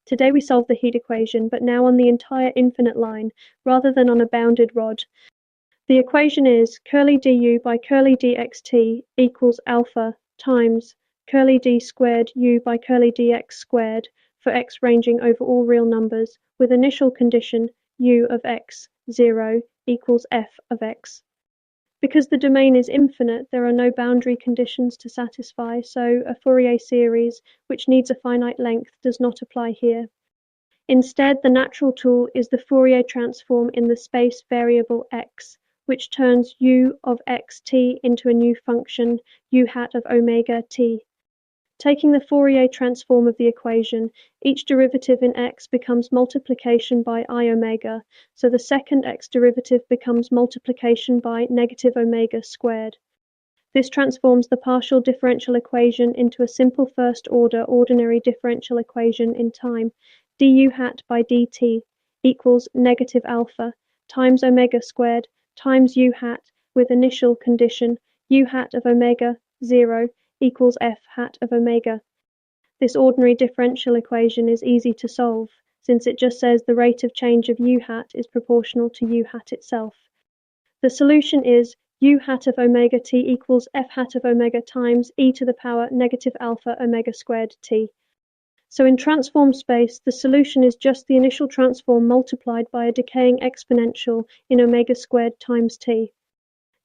Today we solve the heat equation, but now on the entire infinite line, rather than on a bounded rod. The equation is curly du by curly dxt equals alpha times curly d squared u by curly dx squared for x ranging over all real numbers, with initial condition u of x 0 equals f of x. Because the domain is infinite, there are no boundary conditions to satisfy, so a Fourier series, which needs a finite length, does not apply here. Instead, the natural tool is the Fourier transform in the space variable x, which turns u of xt into a new function, u hat of omega t. Taking the Fourier transform of the equation, each derivative in x becomes multiplication by I omega, so the second x derivative becomes multiplication by negative omega squared. This transforms the partial differential equation into a simple first-order ordinary differential equation in time, du hat by dt equals negative alpha times omega squared times u hat with initial condition u hat of omega 0 equals f hat of omega. This ordinary differential equation is easy to solve, since it just says the rate of change of u hat is proportional to u hat itself. The solution is u hat of omega t equals f hat of omega times e to the power negative alpha omega squared t. So in transform space, the solution is just the initial transform multiplied by a decaying exponential in omega squared times t.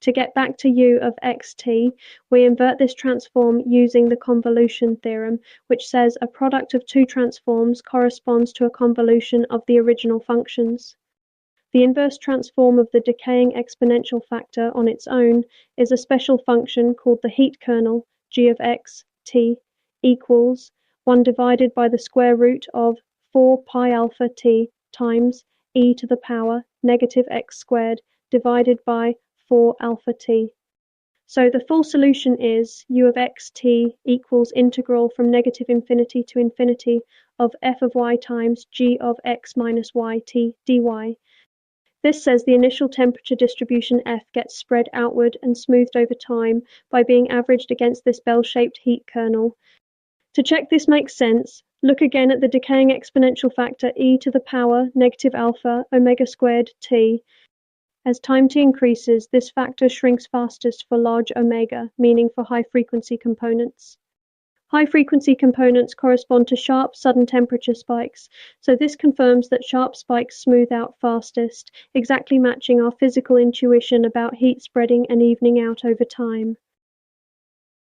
To get back to u of xt, we invert this transform using the convolution theorem, which says a product of two transforms corresponds to a convolution of the original functions. The inverse transform of the decaying exponential factor on its own is a special function called the heat kernel, g of x t, equals 1 divided by the square root of 4 pi alpha t times e to the power negative x squared divided by 4 alpha t. So the full solution is u of xt equals integral from negative infinity to infinity of f of y times g of x minus y t dy. This says the initial temperature distribution F gets spread outward and smoothed over time by being averaged against this bell-shaped heat kernel. To check this makes sense, look again at the decaying exponential factor e to the power negative alpha omega squared t. As time t increases, this factor shrinks fastest for large omega, meaning for high-frequency components. High-frequency components correspond to sharp, sudden temperature spikes, so this confirms that sharp spikes smooth out fastest, exactly matching our physical intuition about heat spreading and evening out over time.